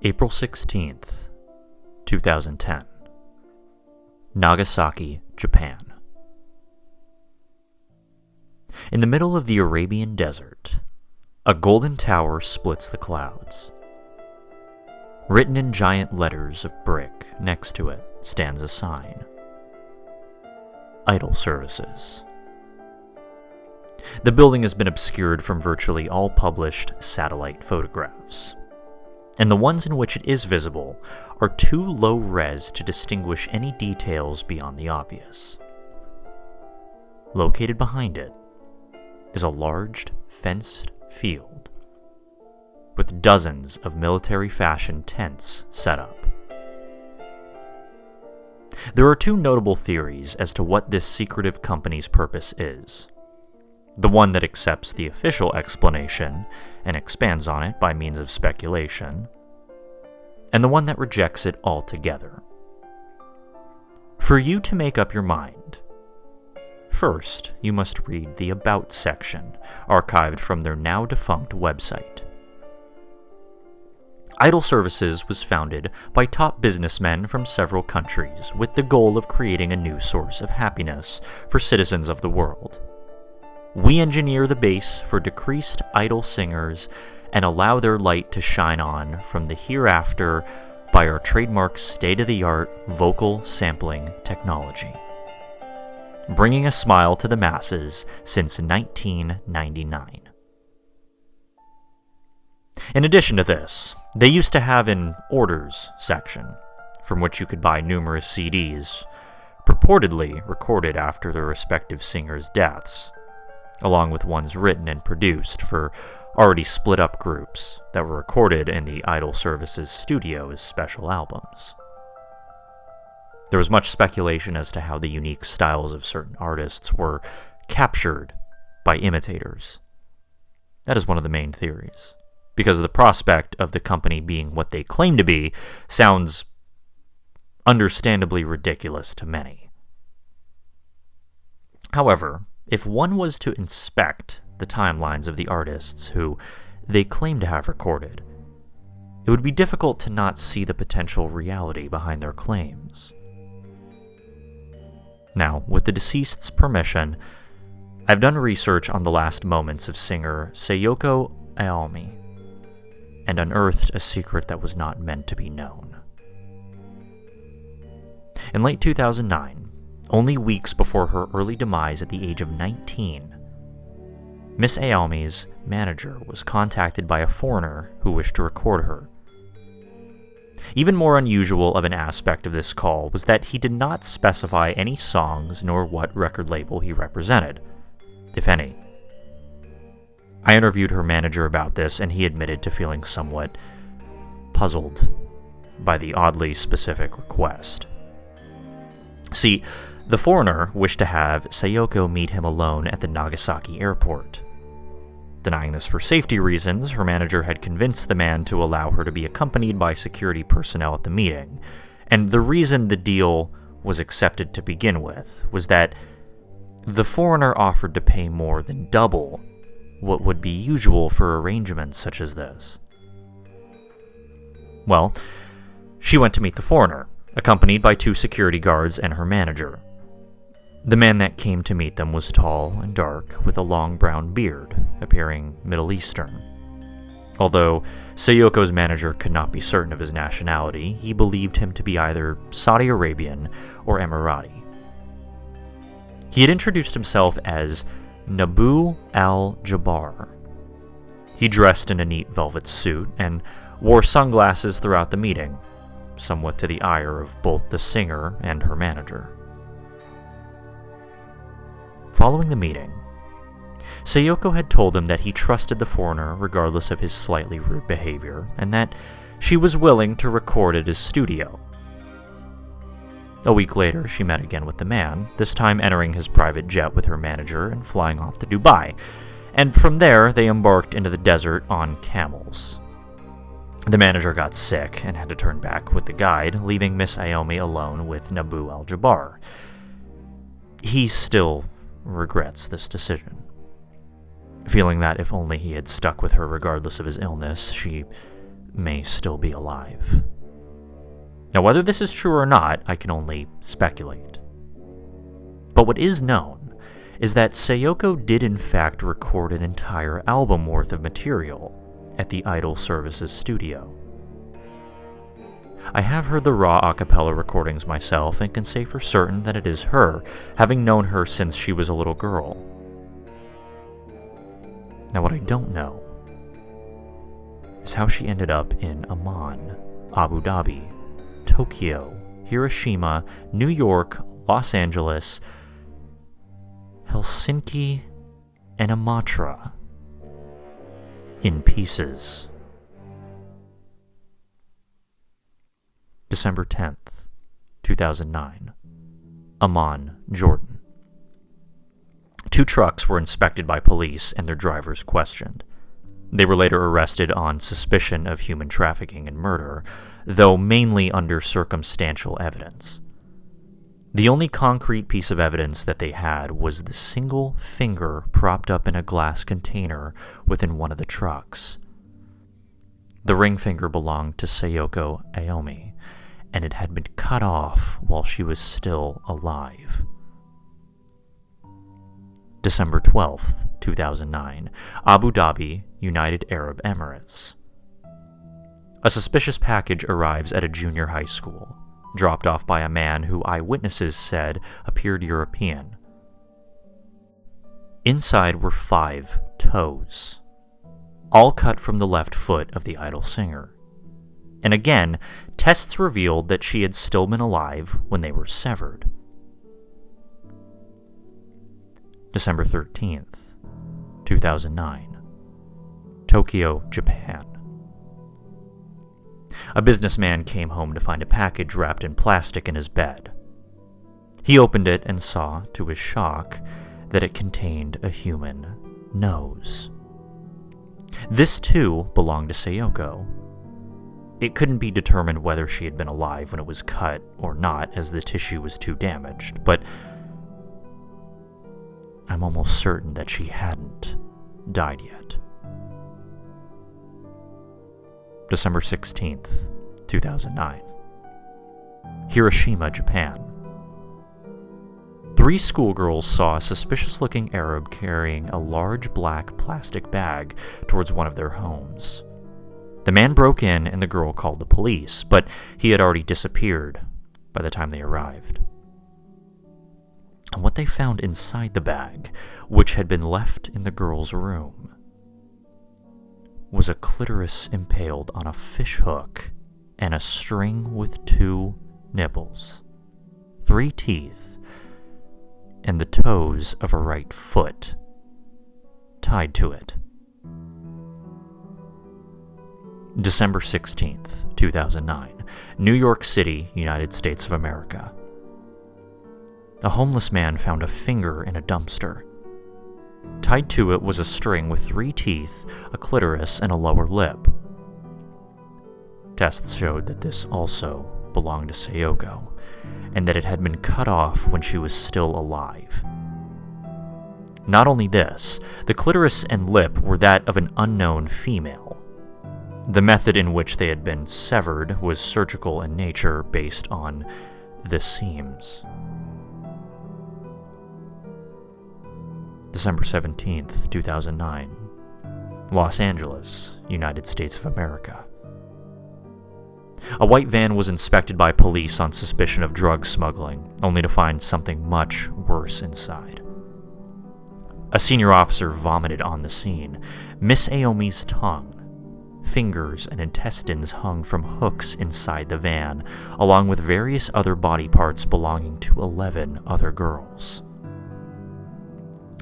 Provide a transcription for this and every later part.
April 16th, 2010. Nagasaki, Japan. In the middle of the Arabian desert, a golden tower splits the clouds. Written in giant letters of brick next to it stands a sign: Idol Services. The building has been obscured from virtually all published satellite photographs, and the ones in which it is visible are too low-res to distinguish any details beyond the obvious. Located behind it is a large, fenced field with dozens of military-fashion tents set up. There are two notable theories as to what this secretive company's purpose is. The one that accepts the official explanation and expands on it by means of speculation, and the one that rejects it altogether. For you to make up your mind, first you must read the About section, archived from their now defunct website. Idol Services was founded by top businessmen from several countries with the goal of creating a new source of happiness for citizens of the world. We engineer the base for decreased idol singers and allow their light to shine on from the hereafter by our trademark state-of-the-art vocal sampling technology, bringing a smile to the masses since 1999. In addition to this, they used to have an orders section, from which you could buy numerous CDs, purportedly recorded after their respective singers' deaths, along with ones written and produced for already split-up groups that were recorded in the Idol Services studio as special albums. There was much speculation as to how the unique styles of certain artists were captured by imitators. That is one of the main theories, because the prospect of the company being what they claim to be sounds understandably ridiculous to many. However, if one was to inspect the timelines of the artists who they claim to have recorded, it would be difficult to not see the potential reality behind their claims. Now, with the deceased's permission, I've done research on the last moments of singer Seiyoko Aomi, and unearthed a secret that was not meant to be known. In late 2009, only weeks before her early demise at the age of 19, Miss Aomi's manager was contacted by a foreigner who wished to record her. Even more unusual of an aspect of this call was that he did not specify any songs nor what record label he represented, if any. I interviewed her manager about this, and he admitted to feeling somewhat puzzled by the oddly specific request. See, the foreigner wished to have Seiyoko meet him alone at the Nagasaki airport. Denying this for safety reasons, her manager had convinced the man to allow her to be accompanied by security personnel at the meeting, and the reason the deal was accepted to begin with was that the foreigner offered to pay more than double what would be usual for arrangements such as this. Well, she went to meet the foreigner, accompanied by two security guards and her manager. The man that came to meet them was tall and dark, with a long brown beard, appearing Middle Eastern. Although Seiyoko's manager could not be certain of his nationality, he believed him to be either Saudi Arabian or Emirati. He had introduced himself as Nabu al-Jabbar. He dressed in a neat velvet suit and wore sunglasses throughout the meeting, somewhat to the ire of both the singer and her manager. Following the meeting, Seiyoko had told him that he trusted the foreigner regardless of his slightly rude behavior, and that she was willing to record at his studio. A week later, she met again with the man, this time entering his private jet with her manager and flying off to Dubai, and from there they embarked into the desert on camels. The manager got sick and had to turn back with the guide, leaving Miss Aomi alone with Nabu al-Jabbar. He still regrets this decision, feeling that if only he had stuck with her regardless of his illness, she may still be alive. Now, whether this is true or not, I can only speculate. But what is known is that Sayoko did in fact record an entire album worth of material at the Idol Services studio. I have heard the raw a cappella recordings myself and can say for certain that it is her, having known her since she was a little girl. Now, what I don't know is how she ended up in Amman, Abu Dhabi, Tokyo, Hiroshima, New York, Los Angeles, Helsinki, and Imatra in pieces. December 10th, 2009. Amman, Jordan. 2 trucks were inspected by police and their drivers questioned. They were later arrested on suspicion of human trafficking and murder, though mainly under circumstantial evidence. The only concrete piece of evidence that they had was the single finger propped up in a glass container within one of the trucks. The ring finger belonged to Sayoko Aomi, and it had been cut off while she was still alive. December 12th, 2009, Abu Dhabi, United Arab Emirates. A suspicious package arrives at a junior high school, dropped off by a man who eyewitnesses said appeared European. Inside were 5 toes, all cut from the left foot of the idol singer. And again, tests revealed that she had still been alive when they were severed. December 13th, 2009. Tokyo, Japan. A businessman came home to find a package wrapped in plastic in his bed. He opened it and saw, to his shock, that it contained a human nose. This, too, belonged to Sayoko. It couldn't be determined whether she had been alive when it was cut or not, as the tissue was too damaged, but I'm almost certain that she hadn't died yet. December 16th, 2009. Hiroshima, Japan. 3 schoolgirls saw a suspicious-looking Arab carrying a large black plastic bag towards one of their homes. The man broke in and the girl called the police, but he had already disappeared by the time they arrived. And what they found inside the bag, which had been left in the girl's room, was a clitoris impaled on a fish hook and a string with 2 nipples, 3 teeth, and the toes of a right foot tied to it. December 16th, 2009, New York City, United States of America. A homeless man found a finger in a dumpster. Tied to it was a string with 3 teeth, a clitoris, and a lower lip. Tests showed that this also belonged to Sayoko, and that it had been cut off when she was still alive. Not only this, the clitoris and lip were that of an unknown female. The method in which they had been severed was surgical in nature based on the seams. December 17th, 2009. Los Angeles, United States of America. A white van was inspected by police on suspicion of drug smuggling, only to find something much worse inside. A senior officer vomited on the scene. Miss Aomi's tongue, fingers, and intestines hung from hooks inside the van, along with various other body parts belonging to 11 other girls.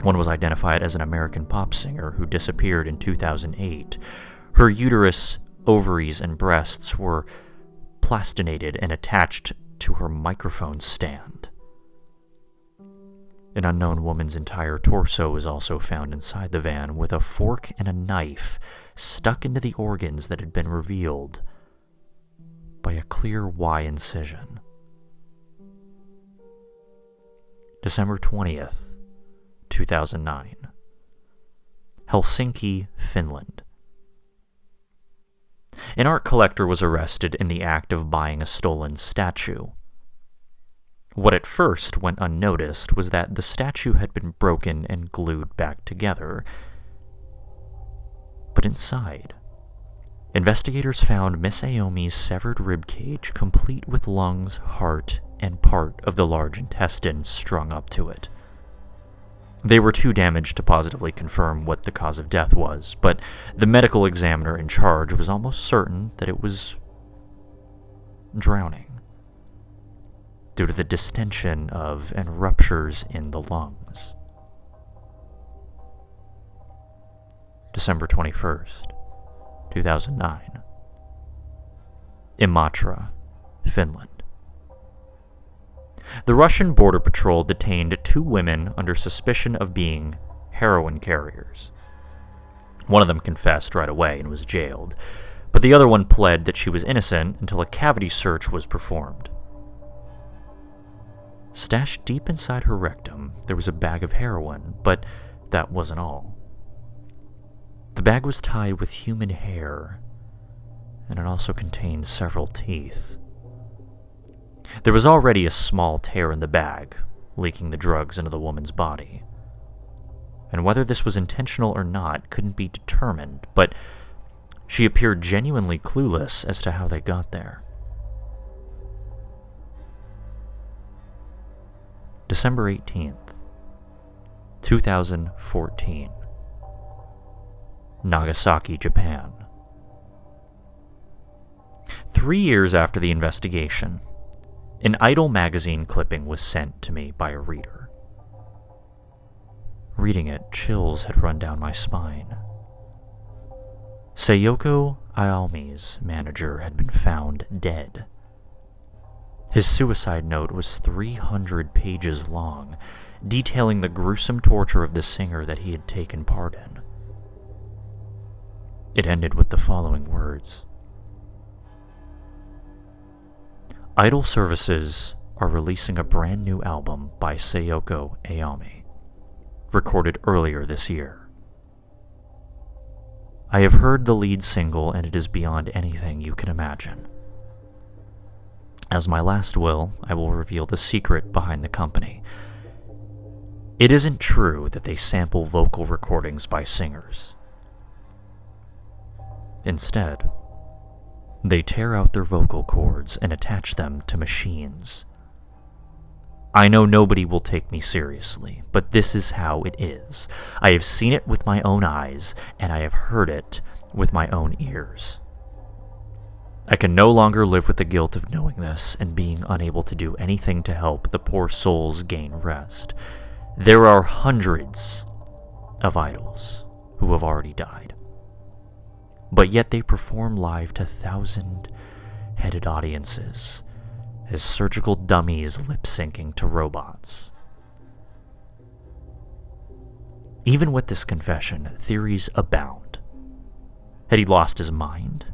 One was identified as an American pop singer who disappeared in 2008. Her uterus, ovaries, and breasts were plastinated and attached to her microphone stand. An unknown woman's entire torso was also found inside the van, with a fork and a knife stuck into the organs that had been revealed by a clear Y incision. December 20th, 2009. Helsinki, Finland. an art collector was arrested in the act of buying a stolen statue. What at first went unnoticed was that the statue had been broken and glued back together. But inside, investigators found Miss Aomi's severed ribcage complete with lungs, heart, and part of the large intestine strung up to it. They were too damaged to positively confirm what the cause of death was, but the medical examiner in charge was almost certain that it was drowning, due to the distension of and ruptures in the lungs. December 21st, 2009. Imatra, Finland. The Russian Border Patrol detained 2 women under suspicion of being heroin carriers. One of them confessed right away and was jailed, but the other one pled that she was innocent until a cavity search was performed. Stashed deep inside her rectum, there was a bag of heroin, but that wasn't all. The bag was tied with human hair, and it also contained several teeth. There was already a small tear in the bag, leaking the drugs into the woman's body. And whether this was intentional or not couldn't be determined, but she appeared genuinely clueless as to how they got there. December 18th, 2014. Nagasaki, Japan. 3 years after the investigation, an Idol magazine clipping was sent to me by a reader. Reading it, chills had run down my spine. Seiyoko Aomi's manager had been found dead. His suicide note was 300 pages long, detailing the gruesome torture of the singer that he had taken part in. It ended with the following words: Idol Services are releasing a brand new album by Seiyoko Aomi, recorded earlier this year. I have heard the lead single and it is beyond anything you can imagine. As my last will, I will reveal the secret behind the company. It isn't true that they sample vocal recordings by singers. Instead, they tear out their vocal cords and attach them to machines. I know nobody will take me seriously, but this is how it is. I have seen it with my own eyes, and I have heard it with my own ears. I can no longer live with the guilt of knowing this and being unable to do anything to help the poor souls gain rest. There are hundreds of idols who have already died, but yet they perform live to 1,000-headed audiences as surgical dummies lip-syncing to robots. Even with this confession, theories abound. Had he lost his mind?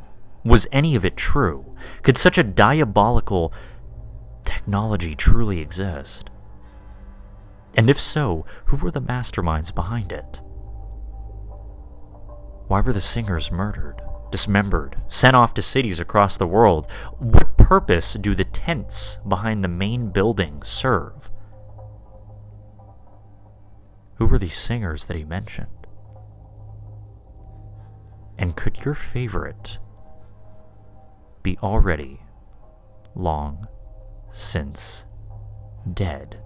Was any of it true? Could such a diabolical technology truly exist? And if so, who were the masterminds behind it? Why were the singers murdered, dismembered, sent off to cities across the world? What purpose do the tents behind the main building serve? Who were these singers that he mentioned? And could your favorite be already long since dead?